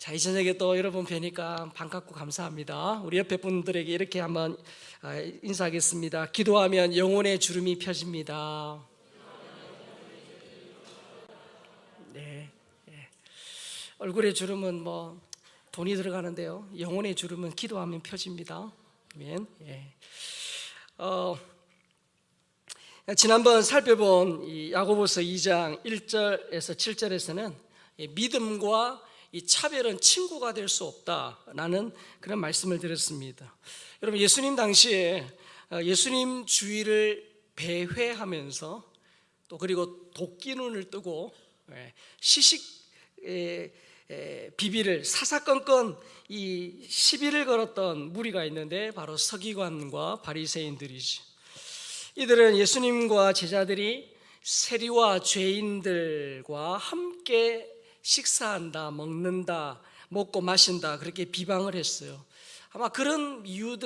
자, 이 저녁에 또 여러분 뵈니까 반갑고 감사합니다. 우리 옆에 분들에게 이렇게 한번 인사하겠습니다. 기도하면 영혼의 주름이 펴집니다. 네, 얼굴의 주름은 뭐 돈이 들어가는데요, 영혼의 주름은 기도하면 펴집니다. 아멘. 지난번 살펴본 이 야고보서 2장 1절에서 7절에서는 믿음과 이 차별은 친구가 될 수 없다라는 그런 말씀을 드렸습니다. 여러분, 예수님 당시에 예수님 주의를 배회하면서 또 그리고 도끼눈을 뜨고 시식 비비를 사사건건 이 시비를 걸었던 무리가 있는데 바로 서기관과 바리새인들이지. 이들은 예수님과 제자들이 세리와 죄인들과 함께 식사한다, 먹는다, 먹고 마신다, 그렇게 비방을 했어요. 아마 그런 이유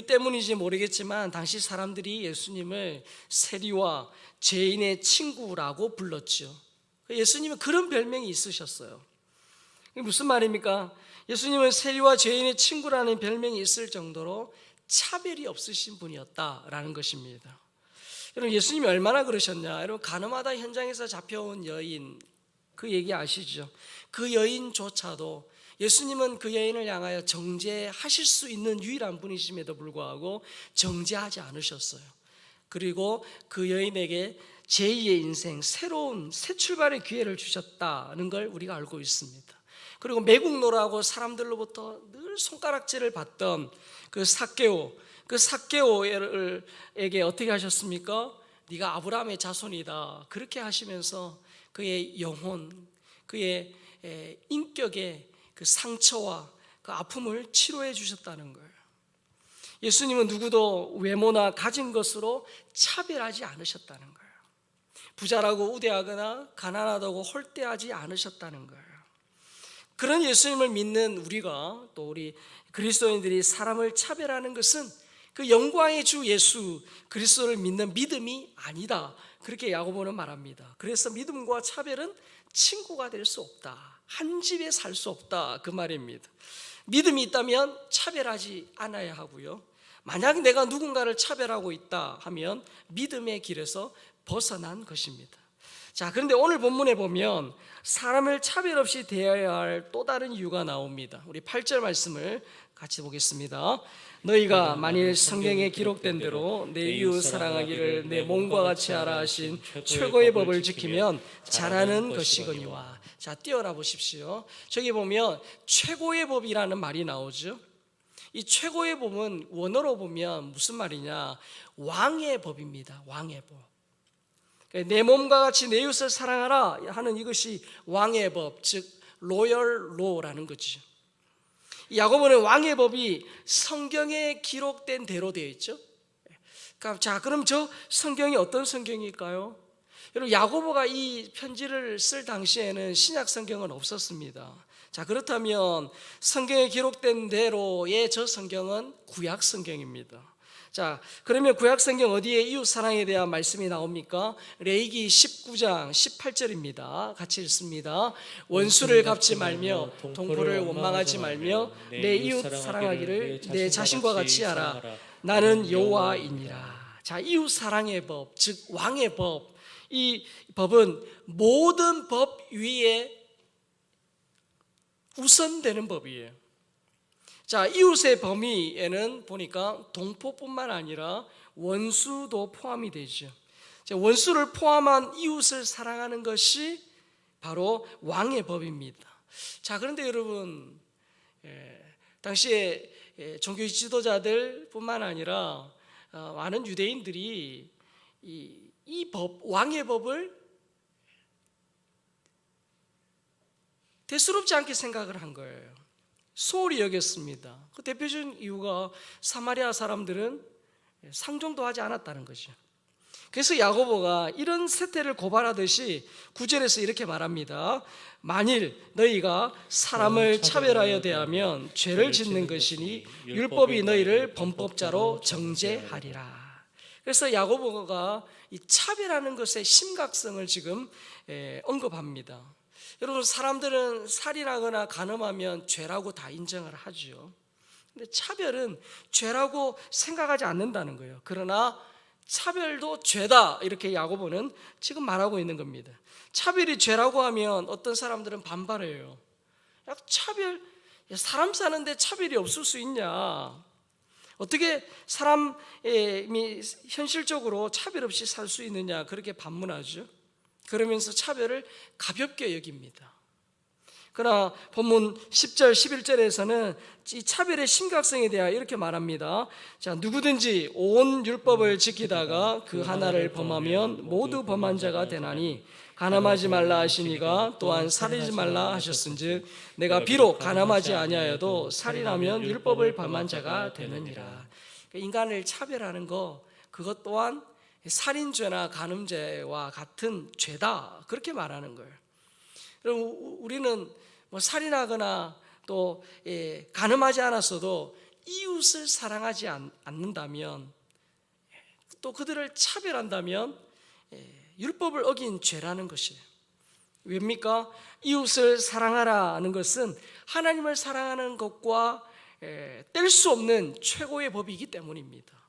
때문인지 모르겠지만 당시 사람들이 예수님을 세리와 죄인의 친구라고 불렀죠. 예수님은 그런 별명이 있으셨어요. 이게 무슨 말입니까? 예수님은 세리와 죄인의 친구라는 별명이 있을 정도로 차별이 없으신 분이었다라는 것입니다. 여러분, 예수님이 얼마나 그러셨냐? 여러분, 가늠하다 현장에서 잡혀온 여인, 그 얘기 아시죠? 그 여인조차도 예수님은 그 여인을 향하여 정죄하실 수 있는 유일한 분이심에도 불구하고 정죄하지 않으셨어요. 그리고 그 여인에게 제2의 인생, 새로운 새 출발의 기회를 주셨다는 걸 우리가 알고 있습니다. 그리고 매국노라고 사람들로부터 늘 손가락질을 받던 그 삭개오에게 어떻게 하셨습니까? 네가 아브라함의 자손이다, 그렇게 하시면서 그의 영혼, 그의 인격의 그 상처와 그 아픔을 치료해 주셨다는 거예요. 예수님은 누구도 외모나 가진 것으로 차별하지 않으셨다는 거예요. 부자라고 우대하거나 가난하다고 홀대하지 않으셨다는 거예요. 그런 예수님을 믿는 우리가, 또 우리 그리스도인들이 사람을 차별하는 것은 그 영광의 주 예수 그리스도를 믿는 믿음이 아니다, 그렇게 야고보는 말합니다. 그래서 믿음과 차별은 친구가 될 수 없다, 한 집에 살 수 없다, 그 말입니다. 믿음이 있다면 차별하지 않아야 하고요, 만약 내가 누군가를 차별하고 있다 하면 믿음의 길에서 벗어난 것입니다. 자, 그런데 오늘 본문에 보면 사람을 차별 없이 대해야 할 또 다른 이유가 나옵니다. 우리 8절 말씀을 같이 보겠습니다. 너희가 만일 성경에 기록된 대로 내 이웃 사랑하기를 내 몸과 같이 하라 하신 최고의 법을 지키면 잘하는 것이거니와. 자, 띄어라 보십시오. 저기 보면 최고의 법이라는 말이 나오죠. 이 최고의 법은 원어로 보면 무슨 말이냐, 왕의 법입니다. 왕의 법. 내 몸과 같이 내 이웃을 사랑하라 하는 이것이 왕의 법, 즉 로열 로라는 거죠. 야고보는 왕의 법이 성경에 기록된 대로 되어 있죠. 자, 그럼 저 성경이 어떤 성경일까요? 여러분, 야고보가 이 편지를 쓸 당시에는 신약 성경은 없었습니다. 자, 그렇다면 성경에 기록된 대로의 저 성경은 구약 성경입니다. 자, 그러면 구약 성경 어디에 이웃 사랑에 대한 말씀이 나옵니까? 레위기 19장 18절입니다. 같이 읽습니다. 원수를 갚지 말며 동포를 원망하지 말며 내 이웃 사랑하기를 내 자신과 같이 하라. 나는 여호와이니라. 자, 이웃 사랑의 법, 즉 왕의 법, 이 법은 모든 법 위에 우선되는 법이에요. 자, 이웃의 범위에는 보니까 동포뿐만 아니라 원수도 포함이 되죠. 자, 원수를 포함한 이웃을 사랑하는 것이 바로 왕의 법입니다. 자, 그런데 여러분, 당시에 종교 지도자들 뿐만 아니라 많은 유대인들이 이 법, 왕의 법을 대수롭지 않게 생각을 한 거예요. 소홀히 여겼습니다. 그 대표적인 이유가 사마리아 사람들은 상종도 하지 않았다는 거죠. 그래서 야고보가 이런 세태를 고발하듯이 9절에서 이렇게 말합니다. 만일 너희가 사람을 차별하여 대하면 죄를 짓는 것이니 율법이 너희를 범법자로 정죄하리라. 그래서 야고보가 이 차별하는 것의 심각성을 지금 언급합니다. 여러분, 사람들은 살인하거나 간음하면 죄라고 다 인정을 하죠. 근데 차별은 죄라고 생각하지 않는다는 거예요. 그러나 차별도 죄다, 이렇게 야고보는 지금 말하고 있는 겁니다. 차별이 죄라고 하면 어떤 사람들은 반발해요. 야, 차별, 사람 사는데 차별이 없을 수 있냐? 어떻게 사람이 현실적으로 차별 없이 살 수 있느냐, 그렇게 반문하죠. 그러면서 차별을 가볍게 여깁니다. 그러나 본문 10절 11절에서는 이 차별의 심각성에 대하여 이렇게 말합니다. 자, 누구든지 온 율법을 지키다가 그 하나를 범하면 모두 범한 자가 되나니 간음하지 말라 하시니가 또한 살인하지 말라 하셨은즉 내가 비록 간음하지 아니하여도 살인하면 율법을 범한 자가 되느니라. 인간을 차별하는 거, 그것 또한 살인죄나 간음죄와 같은 죄다, 그렇게 말하는 거예요. 그럼 우리는 뭐 살인하거나 또 간음하지 않았어도 이웃을 사랑하지 않는다면, 또 그들을 차별한다면 율법을 어긴 죄라는 것이에요. 왜입니까? 이웃을 사랑하라는 것은 하나님을 사랑하는 것과 뗄 수 없는 최고의 법이기 때문입니다.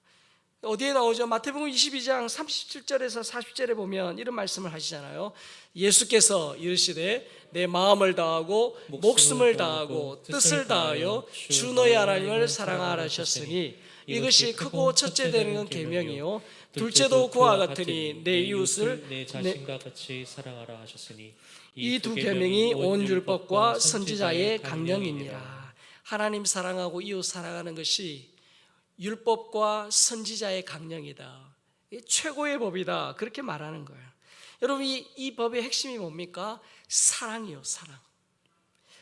어디에 나오죠? 마태복음 22장 37절에서 40절에 보면 이런 말씀을 하시잖아요. 예수께서 이르시되 내 마음을 다하고 목숨을 다하고 뜻을 다하여 주 너희 하나님을 사랑하라 하셨으니 이것이 크고 첫째 되는 계명이요 둘째도 그와 같으니 내 이웃을 내 자신과 같이 사랑하라 하셨으니 이 두 계명이 온 율법과 선지자의 강령이니라. 하나님 사랑하고 이웃 사랑하는 것이 율법과 선지자의 강령이다, 최고의 법이다, 그렇게 말하는 거예요. 여러분, 이 법의 핵심이 뭡니까? 사랑이요, 사랑.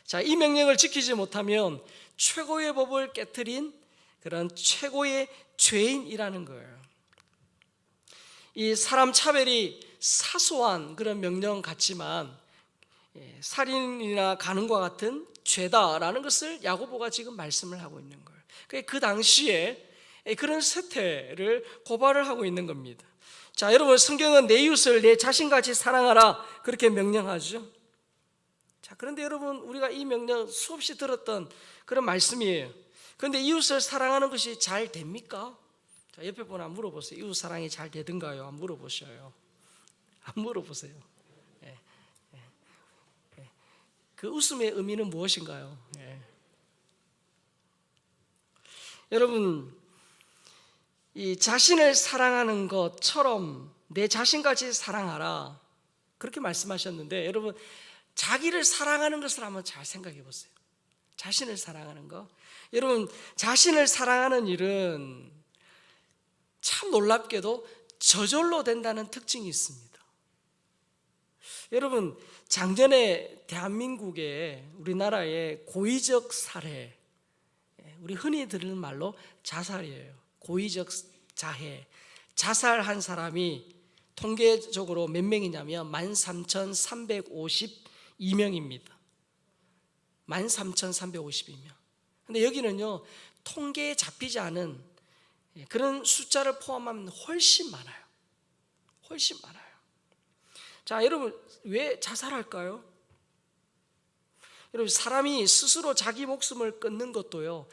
자, 이 명령을 지키지 못하면 최고의 법을 깨트린 그런 최고의 죄인이라는 거예요. 이 사람 차별이 사소한 그런 명령 같지만 살인이나 간음과 같은 죄다라는 것을 야고보가 지금 말씀을 하고 있는 거예요. 그 당시에 그런 세태를 고발을 하고 있는 겁니다. 자, 여러분, 성경은 내 이웃을 내 자신같이 사랑하라, 그렇게 명령하죠. 자, 그런데 여러분, 우리가 이 명령 수없이 들었던 그런 말씀이에요. 그런데 이웃을 사랑하는 것이 잘 됩니까? 자, 옆에 분 한번 물어보세요. 이웃 사랑이 잘 되든가요? 한번 물어보셔요. 한번 물어보세요. 그 웃음의 의미는 무엇인가요? 여러분, 이 자신을 사랑하는 것처럼 내 자신까지 사랑하라, 그렇게 말씀하셨는데, 여러분, 자기를 사랑하는 것을 한번 잘 생각해 보세요. 자신을 사랑하는 거. 여러분, 자신을 사랑하는 일은 참 놀랍게도 저절로 된다는 특징이 있습니다. 여러분, 작년에 대한민국의, 우리나라의 고의적 살해, 우리 흔히 듣는 말로 자살이에요. 고의적 자해, 자살한 사람이 통계적으로 몇 명이냐면 13,352명입니다. 13,352명. 근데 여기는요, 통계에 잡히지 않은 그런 숫자를 포함하면 훨씬 많아요. 훨씬 많아요. 자, 여러분, 왜 자살할까요? 여러분, 사람이 스스로 자기 목숨을 끊는 것도요,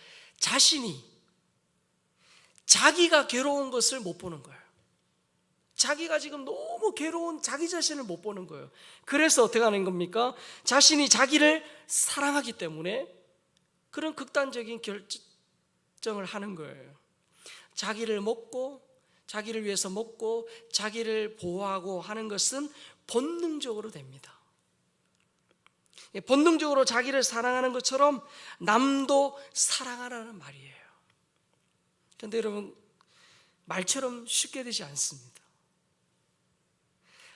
자기가 괴로운 것을 못 보는 거예요. 자기가 지금 너무 괴로운 자기 자신을 못 보는 거예요. 그래서 어떻게 하는 겁니까? 자신이 자기를 사랑하기 때문에 그런 극단적인 결정을 하는 거예요. 자기를 먹고, 자기를 위해서 먹고, 자기를 보호하고 하는 것은 본능적으로 됩니다. 본능적으로 자기를 사랑하는 것처럼 남도 사랑하라는 말이에요. 그런데 여러분, 말처럼 쉽게 되지 않습니다.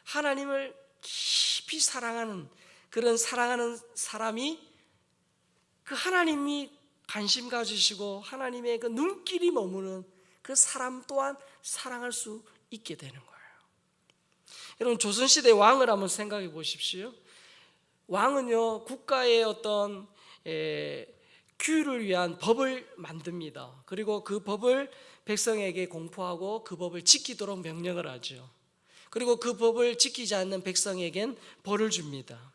하나님을 깊이 사랑하는, 그런 사랑하는 사람이 그 하나님이 관심 가지시고 하나님의 그 눈길이 머무는 그 사람 또한 사랑할 수 있게 되는 거예요. 여러분, 조선시대 왕을 한번 생각해 보십시오. 왕은요, 국가의 어떤 규율을 위한 법을 만듭니다. 그리고 그 법을 백성에게 공포하고 그 법을 지키도록 명령을 하죠. 그리고 그 법을 지키지 않는 백성에겐 벌을 줍니다.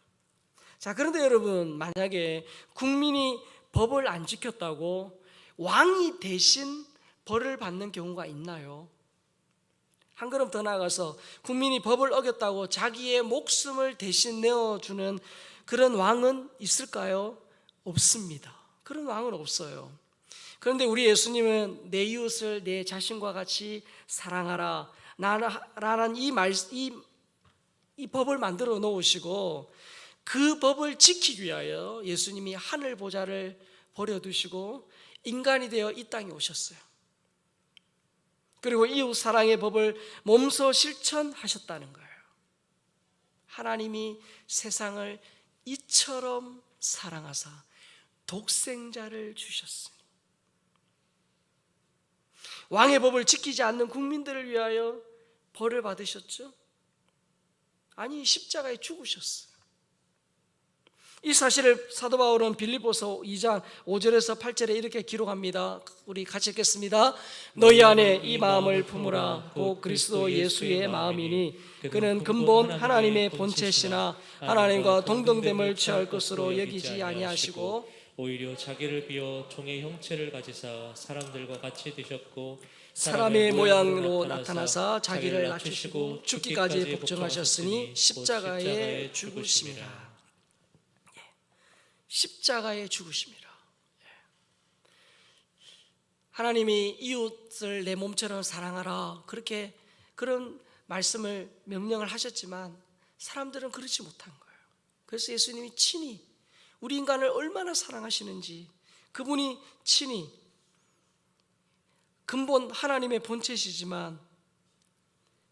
자, 그런데 여러분, 만약에 국민이 법을 안 지켰다고 왕이 대신 벌을 받는 경우가 있나요? 한 걸음 더 나아가서 국민이 법을 어겼다고 자기의 목숨을 대신 내어주는 그런 왕은 있을까요? 없습니다. 그런 왕은 없어요. 그런데 우리 예수님은 내 이웃을 내 자신과 같이 사랑하라 라는 이 법을 만들어 놓으시고, 그 법을 지키기 위하여 예수님이 하늘 보좌를 버려두시고 인간이 되어 이 땅에 오셨어요. 그리고 이웃 사랑의 법을 몸소 실천하셨다는 거예요. 하나님이 세상을 이처럼 사랑하사 독생자를 주셨으니, 왕의 법을 지키지 않는 국민들을 위하여 벌을 받으셨죠? 아니, 십자가에 죽으셨어요. 이 사실을 사도 바울은 빌립보서 2장 5절에서 8절에 이렇게 기록합니다. 우리 같이 읽겠습니다. 너희 안에 이 마음을 품으라. 곧 그리스도 예수의 마음이니 그는 근본 하나님의 본체시나 하나님과 동등됨을 취할 것으로 여기지 아니하시고 오히려 자기를 비워 종의 형체를 가지사 사람들과 같이 되셨고 사람의 모양으로 나타나사 자기를 낮추시고 죽기까지 복종하셨으니 십자가에 죽으심이라. 십자가에 죽으심이라. 하나님이 이웃을 내 몸처럼 사랑하라, 그런 말씀을 명령을 하셨지만 사람들은 그렇지 못한 거예요. 그래서 예수님이 친히 우리 인간을 얼마나 사랑하시는지, 그분이 친히 근본 하나님의 본체시지만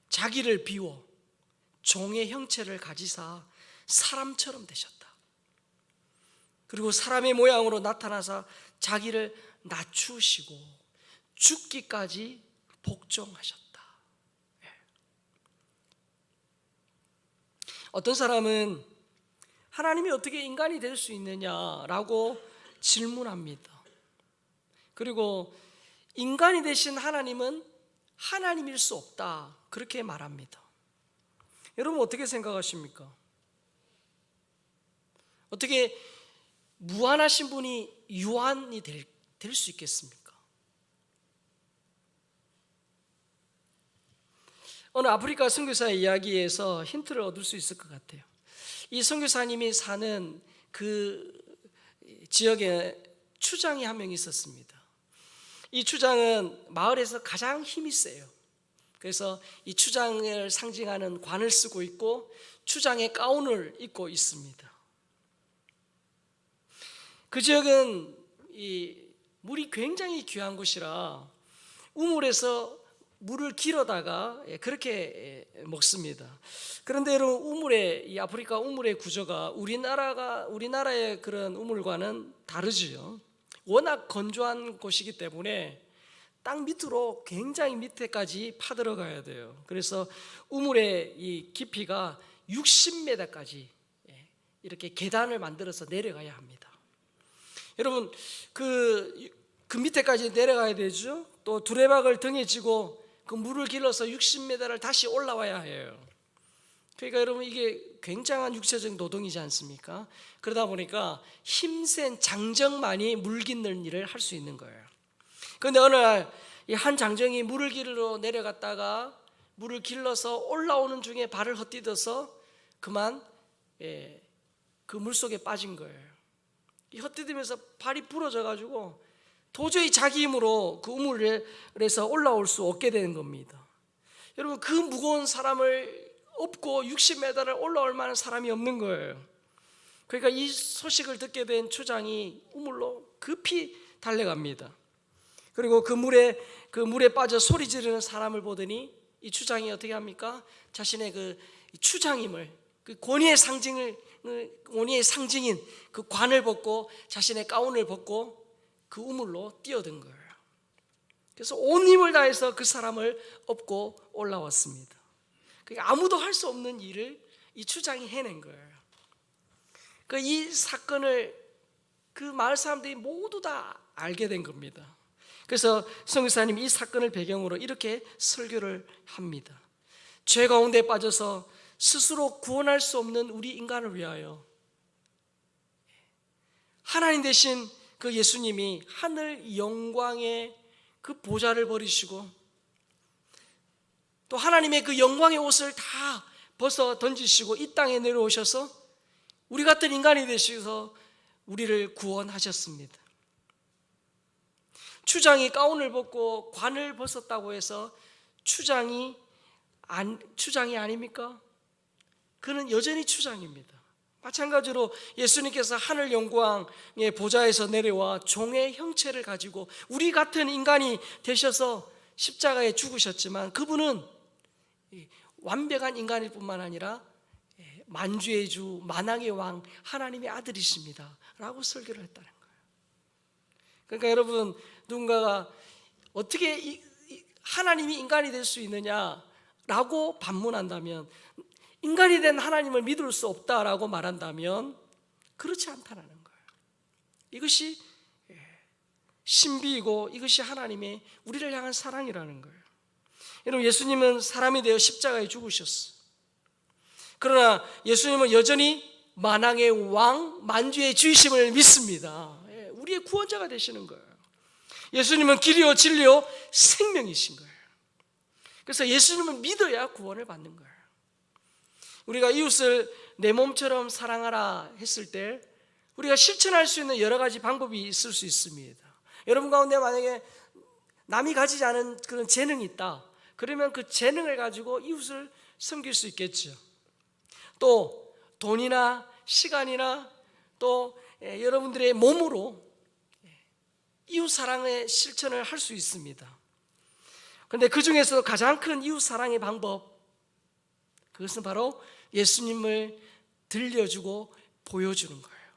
자기를 비워 종의 형체를 가지사 사람처럼 되셨다. 그리고 사람의 모양으로 나타나서 자기를 낮추시고 죽기까지 복종하셨다. 어떤 사람은 하나님이 어떻게 인간이 될 수 있느냐라고 질문합니다. 그리고 인간이 되신 하나님은 하나님일 수 없다, 그렇게 말합니다. 여러분, 어떻게 생각하십니까? 어떻게 무한하신 분이 유한이 될 수 있겠습니까? 어느 아프리카 선교사의 이야기에서 힌트를 얻을 수 있을 것 같아요. 이 선교사님이 사는 그 지역에 추장이 한 명 있었습니다. 이 추장은 마을에서 가장 힘이 세요. 그래서 이 추장을 상징하는 관을 쓰고 있고 추장의 가운을 입고 있습니다. 그 지역은 이 물이 굉장히 귀한 곳이라 우물에서 물을 길어다가 그렇게 먹습니다. 그런데 여러분, 이 아프리카 우물의 구조가 우리나라의 그런 우물과는 다르지요. 워낙 건조한 곳이기 때문에 땅 밑으로 굉장히 밑에까지 파들어가야 돼요. 그래서 우물의 이 깊이가 60m까지 이렇게 계단을 만들어서 내려가야 합니다. 여러분, 그 밑에까지 내려가야 되죠. 또 두레박을 등에 지고 그 물을 길러서 60m를 다시 올라와야 해요. 그러니까 여러분, 이게 굉장한 육체적 노동이지 않습니까? 그러다 보니까 힘센 장정만이 물 깃는 일을 할 수 있는 거예요. 그런데 어느 날 이 한 장정이 물을 길러 내려갔다가 물을 길러서 올라오는 중에 발을 헛디뎌서 그만 그 물속에 빠진 거예요. 이 헛디디면서 발이 부러져 가지고 도저히 자기 힘으로 그 우물에서 올라올 수 없게 되는 겁니다. 여러분, 그 무거운 사람을 업고 60m를 올라올 만한 사람이 없는 거예요. 그러니까 이 소식을 듣게 된 추장이 우물로 급히 달려갑니다. 그리고 그 물에 빠져 소리 지르는 사람을 보더니 이 추장이 어떻게 합니까? 자신의 그 추장임을, 그 권위의 상징인 그 관을 벗고 자신의 가운을 벗고 그 우물로 뛰어든 거예요. 그래서 온 힘을 다해서 그 사람을 업고 올라왔습니다. 그러니까 아무도 할 수 없는 일을 이 추장이 해낸 거예요. 이 사건을 그 마을 사람들이 모두 다 알게 된 겁니다. 그래서 선교사님이 이 사건을 배경으로 이렇게 설교를 합니다. 죄 가운데 빠져서 스스로 구원할 수 없는 우리 인간을 위하여 하나님 되신 그 예수님이 하늘 영광의 그 보좌를 버리시고 또 하나님의 그 영광의 옷을 다 벗어 던지시고 이 땅에 내려오셔서 우리 같은 인간이 되셔서 우리를 구원하셨습니다. 추장이 가운을 벗고 관을 벗었다고 해서 추장이 아닙니까? 그는 여전히 추장입니다. 마찬가지로 예수님께서 하늘 영광의 보좌에서 내려와 종의 형체를 가지고 우리 같은 인간이 되셔서 십자가에 죽으셨지만 그분은 완벽한 인간일 뿐만 아니라 만주의 주, 만왕의 왕, 하나님의 아들이십니다 라고 설교를 했다는 거예요. 그러니까 여러분, 누군가가 어떻게 하나님이 인간이 될 수 있느냐라고 반문한다면, 인간이 된 하나님을 믿을 수 없다라고 말한다면 그렇지 않다는 거예요. 이것이 신비이고 이것이 하나님의 우리를 향한 사랑이라는 거예요. 여러분, 예수님은 사람이 되어 십자가에 죽으셨어요. 그러나 예수님은 여전히 만왕의 왕, 만주의 주이심을 믿습니다. 우리의 구원자가 되시는 거예요. 예수님은 길이요 진리요 생명이신 거예요. 그래서 예수님을 믿어야 구원을 받는 거예요. 우리가 이웃을 내 몸처럼 사랑하라 했을 때 우리가 실천할 수 있는 여러 가지 방법이 있을 수 있습니다. 여러분 가운데 만약에 남이 가지지 않은 그런 재능이 있다, 그러면 그 재능을 가지고 이웃을 섬길 수 있겠죠. 또 돈이나 시간이나 또 여러분들의 몸으로 이웃 사랑의 실천을 할 수 있습니다. 그런데 그 중에서 가장 큰 이웃 사랑의 방법, 그것은 바로 예수님을 들려주고 보여주는 거예요.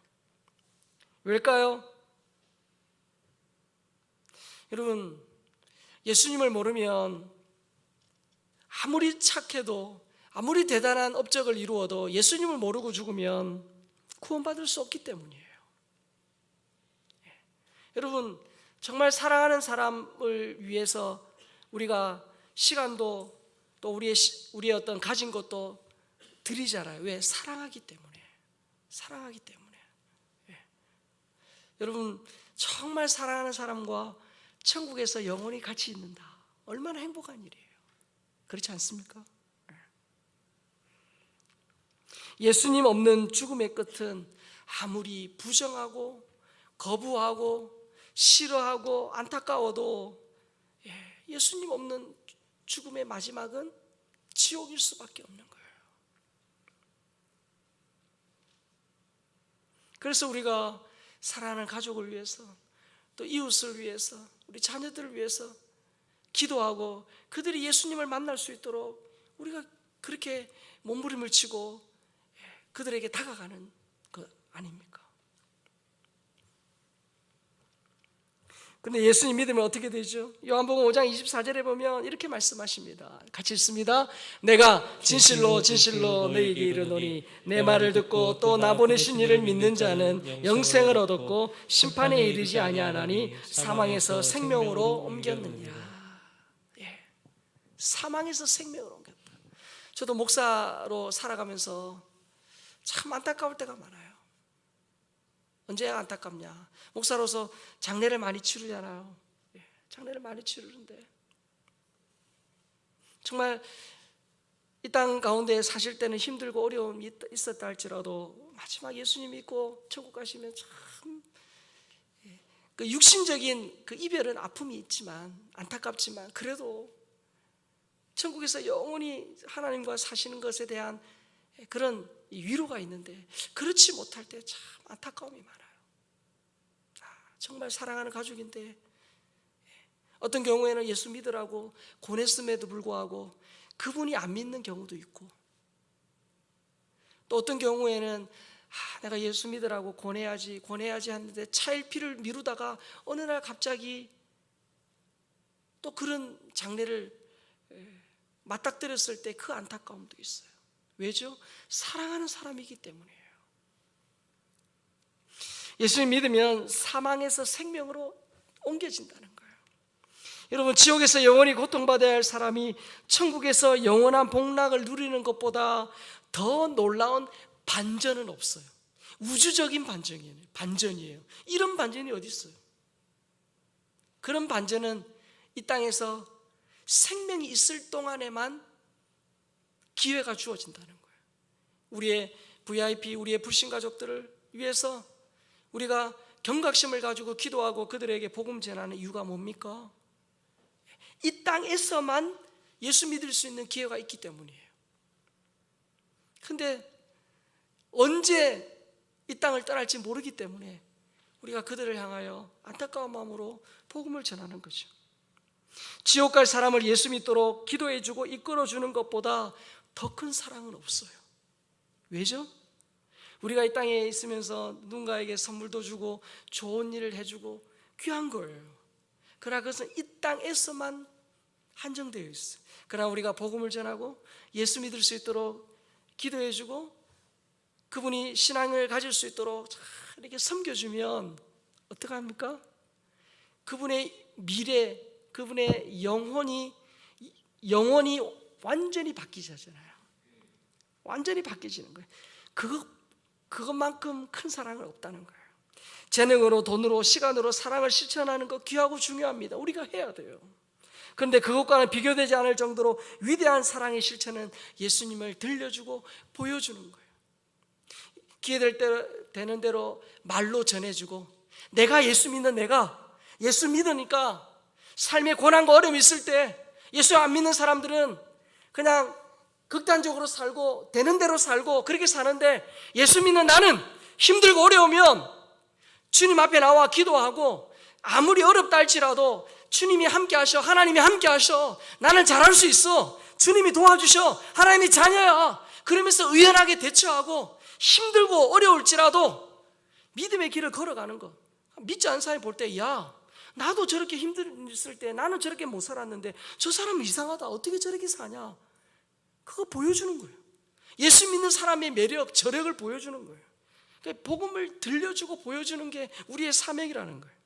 왜일까요? 여러분, 예수님을 모르면 아무리 착해도 아무리 대단한 업적을 이루어도 예수님을 모르고 죽으면 구원받을 수 없기 때문이에요. 여러분, 정말 사랑하는 사람을 위해서 우리가 시간도 또 우리의 어떤 가진 것도 드리잖아요. 왜? 사랑하기 때문에. 사랑하기 때문에. 여러분, 정말 사랑하는 사람과 천국에서 영원히 같이 있는다. 얼마나 행복한 일이에요. 그렇지 않습니까? 예수님 없는 죽음의 끝은 아무리 부정하고 거부하고 싫어하고 안타까워도 예수님 없는 죽음의 마지막은 지옥일 수밖에 없는 거예요. 그래서 우리가 사랑하는 가족을 위해서, 또 이웃을 위해서, 우리 자녀들을 위해서 기도하고 그들이 예수님을 만날 수 있도록 우리가 그렇게 몸부림을 치고 그들에게 다가가는 것 아닙니까? 근데 예수님 믿으면 어떻게 되죠? 요한복음 5장 24절에 보면 이렇게 말씀하십니다. 같이 읽습니다. 내가 진실로 진실로 너희에게 이르노니 내 말을 듣고 또 나 보내신 이를 믿는 자는 영생을 얻었고 심판에 이르지 아니하나니 사망에서 생명으로 옮겼느니라. 사망에서 생명으로 옮겼다. 저도 목사로 살아가면서 참 안타까울 때가 많아요. 언제 안타깝냐? 목사로서 장례를 많이 치르잖아요. 장례를 많이 치르는데 정말 이 땅 가운데 사실 때는 힘들고 어려움이 있었다 할지라도 마지막 예수님 믿고 천국 가시면 참 그 육신적인 그 이별은 아픔이 있지만 안타깝지만 그래도 천국에서 영원히 하나님과 사시는 것에 대한 그런 위로가 있는데 그렇지 못할 때 참 안타까움이 많아요. 정말 사랑하는 가족인데 어떤 경우에는 예수 믿으라고 권했음에도 불구하고 그분이 안 믿는 경우도 있고, 또 어떤 경우에는 내가 예수 믿으라고 권해야지 하는데 차일피를 미루다가 어느 날 갑자기 또 그런 장례를 맞닥뜨렸을 때 그 안타까움도 있어요. 왜죠? 사랑하는 사람이기 때문이에요. 예수님 믿으면 사망에서 생명으로 옮겨진다는 거예요. 여러분, 지옥에서 영원히 고통받아야 할 사람이 천국에서 영원한 복락을 누리는 것보다 더 놀라운 반전은 없어요. 우주적인 반전이에요. 이런 반전이 어디 있어요? 그런 반전은 이 땅에서 생명이 있을 동안에만 기회가 주어진다는 거예요. 우리의 VIP, 우리의 불신 가족들을 위해서 우리가 경각심을 가지고 기도하고 그들에게 복음 전하는 이유가 뭡니까? 이 땅에서만 예수 믿을 수 있는 기회가 있기 때문이에요. 근데 언제 이 땅을 떠날지 모르기 때문에 우리가 그들을 향하여 안타까운 마음으로 복음을 전하는 거죠. 지옥 갈 사람을 예수 믿도록 기도해주고 이끌어주는 것보다 더 큰 사랑은 없어요. 왜죠? 우리가 이 땅에 있으면서 누군가에게 선물도 주고 좋은 일을 해주고 귀한 거예요. 그러나 그것은 이 땅에서만 한정되어 있어요. 그러나 우리가 복음을 전하고 예수 믿을 수 있도록 기도해주고 그분이 신앙을 가질 수 있도록 이렇게 섬겨주면 어떻게 합니까? 그분의 미래, 그분의 영혼이 완전히 바뀌잖아요. 완전히 바뀌지는 거예요. 그것만큼 큰 사랑은 없다는 거예요. 재능으로, 돈으로, 시간으로 사랑을 실천하는 거 귀하고 중요합니다. 우리가 해야 돼요. 그런데 그것과는 비교되지 않을 정도로 위대한 사랑의 실천은 예수님을 들려주고 보여주는 거예요. 되는 대로 말로 전해주고, 내가 예수 믿으니까 삶의 고난과 어려움이 있을 때 예수 안 믿는 사람들은 그냥 극단적으로 살고 되는 대로 살고 그렇게 사는데, 예수 믿는 나는 힘들고 어려우면 주님 앞에 나와 기도하고 아무리 어렵다 할지라도 주님이 함께 하셔, 하나님이 함께 하셔, 나는 잘할 수 있어, 주님이 도와주셔, 하나님이 자녀야, 그러면서 의연하게 대처하고 힘들고 어려울지라도 믿음의 길을 걸어가는 거. 믿지 않는 사람이 볼 때, 야, 나도 저렇게 힘들었을 때 나는 저렇게 못 살았는데 저 사람은 이상하다, 어떻게 저렇게 사냐, 그거 보여주는 거예요. 예수 믿는 사람의 매력, 저력을 보여주는 거예요. 그러니까 복음을 들려주고 보여주는 게 우리의 사명이라는 거예요.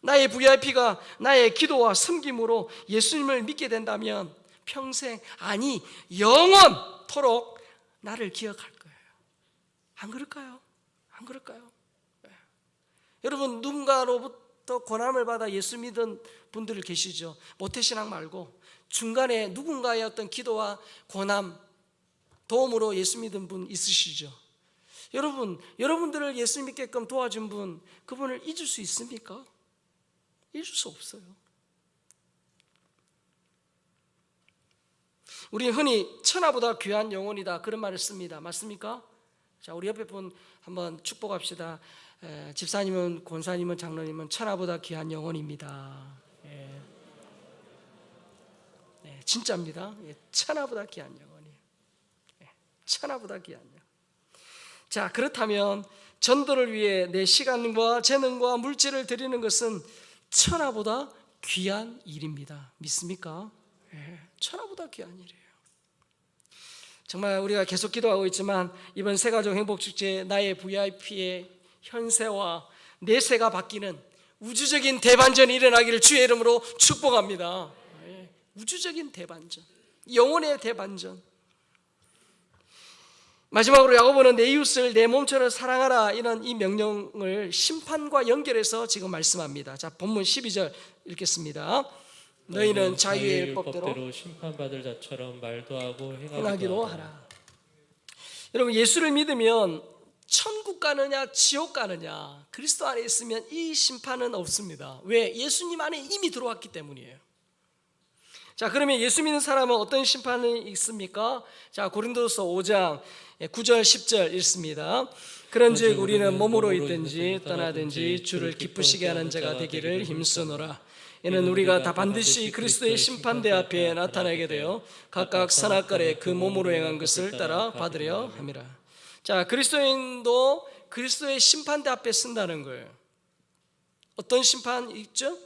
나의 VIP가 나의 기도와 섬김으로 예수님을 믿게 된다면 평생, 아니 영원토록 나를 기억할 거예요. 안 그럴까요? 안 그럴까요? 네. 여러분, 누군가로부터 권함을 받아 예수 믿은 분들 계시죠? 모태신앙 말고 중간에 누군가의 어떤 기도와 권함, 도움으로 예수 믿은 분 있으시죠? 여러분들을 예수 믿게끔 도와준 분, 그분을 잊을 수 있습니까? 잊을 수 없어요. 우리 흔히 천하보다 귀한 영혼이다, 그런 말을 씁니다. 맞습니까? 자, 우리 옆에 분 한번 축복합시다. 집사님은, 권사님은, 장로님은 천하보다 귀한 영혼입니다. 네, 진짜입니다. 천하보다 귀한 영혼이에요. 천하보다 귀한 영혼. 자, 그렇다면 전도를 위해 내 시간과 재능과 물질을 드리는 것은 천하보다 귀한 일입니다. 믿습니까? 천하보다 귀한 일이에요. 정말 우리가 계속 기도하고 있지만 이번 새가족 행복축제 나의 VIP의 현세와 내세가 바뀌는 우주적인 대반전이 일어나기를 주의 이름으로 축복합니다. 우주적인 대반전, 영혼의 대반전. 마지막으로 야고보는 내 이웃을 내 몸처럼 사랑하라, 이런 이 명령을 심판과 연결해서 지금 말씀합니다. 자, 본문 12절 읽겠습니다. 너희는 자유의 율법대로 심판받을 자처럼 말도 하고 행하기로 하라. 여러분, 예수를 믿으면 천국 가느냐 지옥 가느냐, 그리스도 안에 있으면 이 심판은 없습니다. 왜? 예수님 안에 이미 들어왔기 때문이에요. 자, 그러면 예수 믿는 사람은 어떤 심판이 있습니까? 자, 고린도서 5장 9절 10절 읽습니다. 그런즉 우리는 몸으로 있든지 떠나든지 주를 기쁘시게 하는 자가 되기를 힘쓰노라. 이는 우리가 다 반드시 그리스도의 심판대 앞에 나타나게 되어 각각 선악과에 그 몸으로 행한 것을 따라 받으려 함이라. 자, 그리스도인도 그리스도의 심판대 앞에 쓴다는 거예요. 어떤 심판 있죠?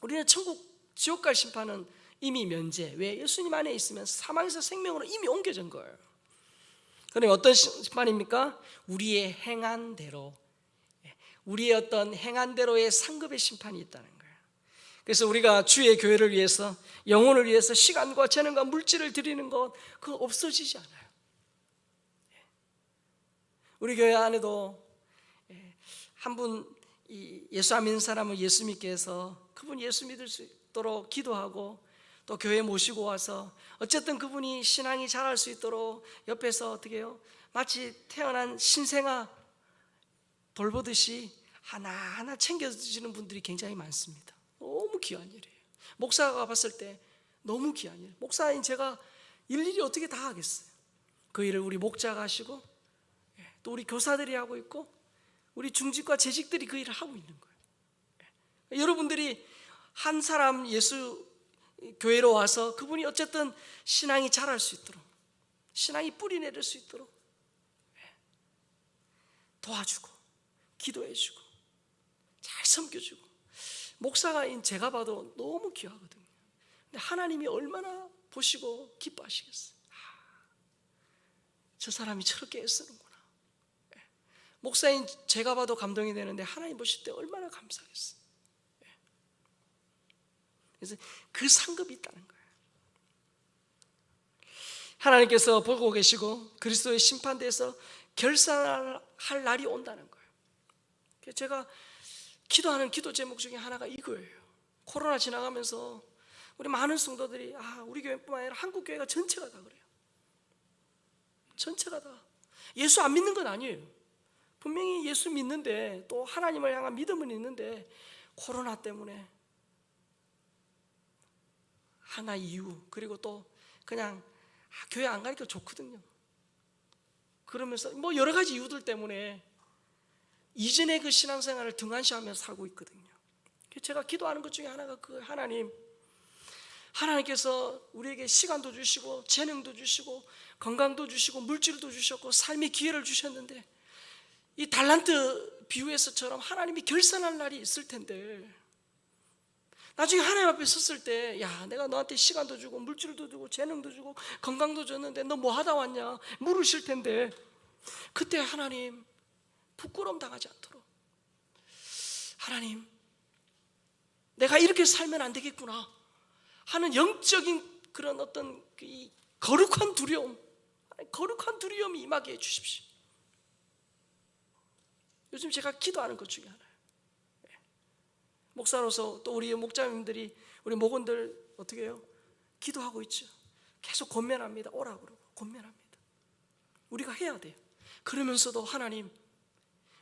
우리는 천국 지옥 갈 심판은 이미 면제. 왜? 예수님 안에 있으면 사망에서 생명으로 이미 옮겨진 거예요. 그럼 어떤 심판입니까? 우리의 행한 대로, 우리의 어떤 행한 대로의 상급의 심판이 있다는 거예요. 그래서 우리가 주의 교회를 위해서, 영혼을 위해서 시간과 재능과 물질을 드리는 것, 그거 없어지지 않아요. 우리 교회 안에도 한 분 예수 안 믿는 사람을 예수 믿게 해서 그분 예수 믿을 수 있도록 기도하고 또 교회 모시고 와서 어쨌든 그분이 신앙이 자랄 수 있도록 옆에서 어떻게 해요? 마치 태어난 신생아 돌보듯이 하나하나 챙겨주시는 분들이 굉장히 많습니다. 너무 귀한 일이에요. 목사가 봤을 때 너무 귀한 일. 목사인 제가 일일이 어떻게 다 하겠어요? 그 일을 우리 목자가 하시고 또 우리 교사들이 하고 있고 우리 중직과 재직들이 그 일을 하고 있는 거예요. 여러분들이 한 사람 예수 교회로 와서 그분이 어쨌든 신앙이 자랄 수 있도록, 신앙이 뿌리 내릴 수 있도록 도와주고 기도해주고 잘 섬겨주고, 목사가인 제가 봐도 너무 귀하거든요. 근데 하나님이 얼마나 보시고 기뻐하시겠어요. 저 사람이 저렇게 애쓰는구나. 목사인 제가 봐도 감동이 되는데 하나님 보실 때 얼마나 감사하겠어요. 그래서 그 상급이 있다는 거예요. 하나님께서 보고 계시고 그리스도의 심판대에서 결산할 날이 온다는 거예요. 제가 기도하는 기도 제목 중에 하나가 이거예요. 코로나 지나가면서 우리 많은 성도들이 우리 교회뿐만 아니라 한국 교회가 전체가 다 그래요. 전체가 다 예수 안 믿는 건 아니에요. 분명히 예수 믿는데 또 하나님을 향한 믿음은 있는데 코로나 때문에 하나 이유, 그리고 또 그냥 교회 안 가니까 좋거든요. 그러면서 뭐 여러 가지 이유들 때문에 이전의 그 신앙생활을 등한시하면서 살고 있거든요. 제가 기도하는 것 중에 하나가 그 하나님께서 우리에게 시간도 주시고 재능도 주시고 건강도 주시고 물질도 주셨고 삶의 기회를 주셨는데 이 달란트 비유에서처럼 하나님이 결산할 날이 있을 텐데 나중에 하나님 앞에 섰을 때 내가 너한테 시간도 주고 물질도 주고 재능도 주고 건강도 줬는데 너 뭐 하다 왔냐 물으실 텐데 그때 하나님 부끄러움 당하지 않도록 하나님 내가 이렇게 살면 안 되겠구나 하는 영적인 그런 어떤 이 거룩한 두려움이 임하게 해주십시오. 요즘 제가 기도하는 것 중에 하나예요. 목사로서 또 우리 목자님들이 우리 목원들 어떻게 해요? 기도하고 있죠. 계속 권면합니다. 오라고 그러고 권면합니다. 우리가 해야 돼요. 그러면서도 하나님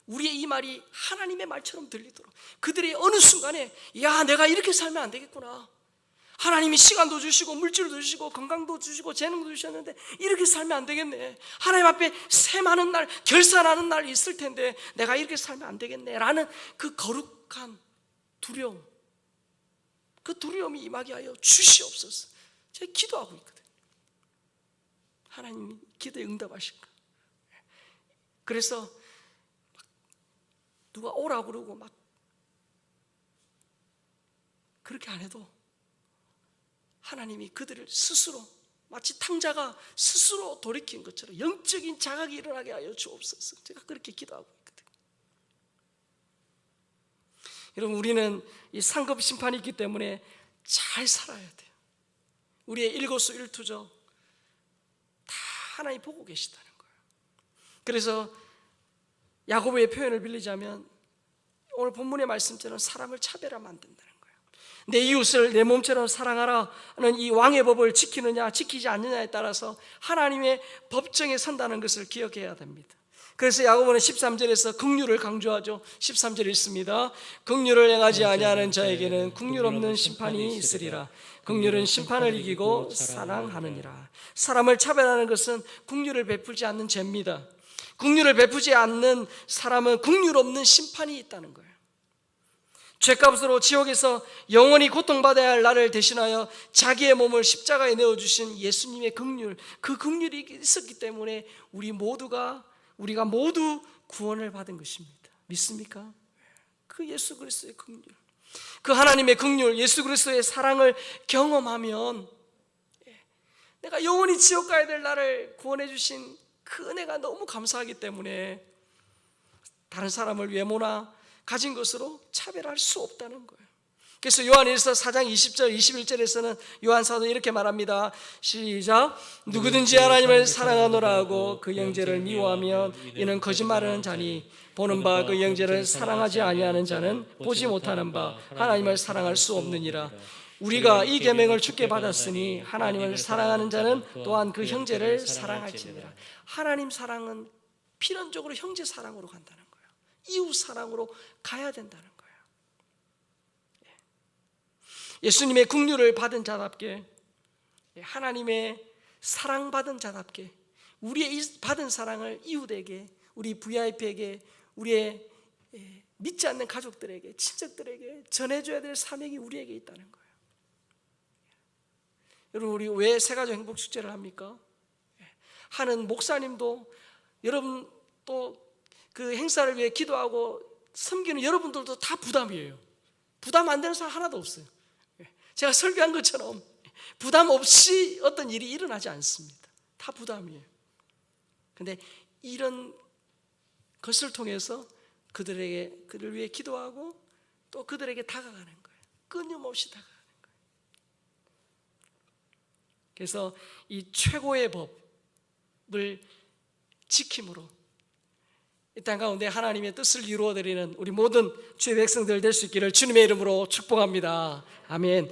우리의 이 말이 하나님의 말처럼 들리도록 그들이 어느 순간에 내가 이렇게 살면 안 되겠구나. 하나님이 시간도 주시고 물질도 주시고 건강도 주시고 재능도 주셨는데 이렇게 살면 안 되겠네. 하나님 앞에 셈하는 날 결산하는 날이 있을 텐데 내가 이렇게 살면 안 되겠네 라는 그 거룩한 두려움, 그 두려움이 임하게 하여 주시옵소서. 제가 기도하고 있거든요. 하나님 기도에 응답하실 거예요. 그래서 누가 오라고 그러고 막 그렇게 안 해도 하나님이 그들을 스스로 마치 탕자가 스스로 돌이킨 것처럼 영적인 자각이 일어나게 하여 주옵소서. 제가 그렇게 기도하고 있거든요. 여러분 우리는 이 상급 심판이 있기 때문에 잘 살아야 돼요. 우리의 일거수일투족 다 하나님 보고 계시다는 거예요. 그래서 야고보의 표현을 빌리자면 오늘 본문의 말씀처럼 사람을 차별하면 안 된다는 거예요. 내 이웃을 내 몸처럼 사랑하라는 이 왕의 법을 지키느냐 지키지 않느냐에 따라서 하나님의 법정에 선다는 것을 기억해야 됩니다. 그래서 야고보는 13절에서 긍휼을 강조하죠. 13절 읽습니다. 긍휼을 행하지 아니하는 자에게는 긍휼 없는 심판이 있으리라. 긍휼은 심판을 이기고 사랑하느니라. 사람을 차별하는 것은 긍휼을 베풀지 않는 죄입니다. 긍휼을 베푸지 않는 사람은 긍휼 없는 심판이 있다는 거예요. 죄값으로 지옥에서 영원히 고통받아야 할 나를 대신하여 자기의 몸을 십자가에 내어주신 예수님의 긍휼, 그 긍휼이 있었기 때문에 우리가 모두 구원을 받은 것입니다. 믿습니까? 그 예수 그리스도의 긍휼, 그 하나님의 긍휼, 예수 그리스도의 사랑을 경험하면 내가 영원히 지옥 가야 될 나를 구원해 주신 그 은혜가 너무 감사하기 때문에 다른 사람을 외모나 가진 것으로 차별할 수 없다는 거예요. 그래서 요한일서 4장 20절 21절에서는 요한 사도 이렇게 말합니다. 시작. 누구든지 하나님을 사랑하노라 하고 그 형제를 미워하면 이는 거짓말하는 자니 보는 바 그 형제를 사랑하지 아니하는 자는 보지 못하는 바 하나님을 사랑할 수 없느니라. 우리가 이 계명을 주께 받았으니 하나님을 사랑하는 자는 또한 그 형제를 사랑할지니라. 하나님 사랑은 필연적으로 형제 사랑으로 간다는 거예요. 이웃 사랑으로 가야 된다는 거예요. 예수님의 긍휼을 받은 자답게, 하나님의 사랑받은 자답게 우리의 받은 사랑을 이웃에게, 우리 VIP에게, 우리의 믿지 않는 가족들에게, 친척들에게 전해줘야 될 사명이 우리에게 있다는 거예요. 여러분, 우리 왜 새가족 행복축제를 합니까? 하는 목사님도, 여러분 또 그 행사를 위해 기도하고 섬기는 여러분들도 다 부담이에요. 부담 안 되는 사람 하나도 없어요. 제가 설교한 것처럼 부담 없이 어떤 일이 일어나지 않습니다. 다 부담이에요. 그런데 이런 것을 통해서 그들을 위해 기도하고 또 그들에게 다가가는 거예요. 끊임없이 다가가는 거예요. 그래서 이 최고의 법을 지킴으로 이 땅 가운데 하나님의 뜻을 이루어드리는 우리 모든 주의 백성들 될 수 있기를 주님의 이름으로 축복합니다. 아멘.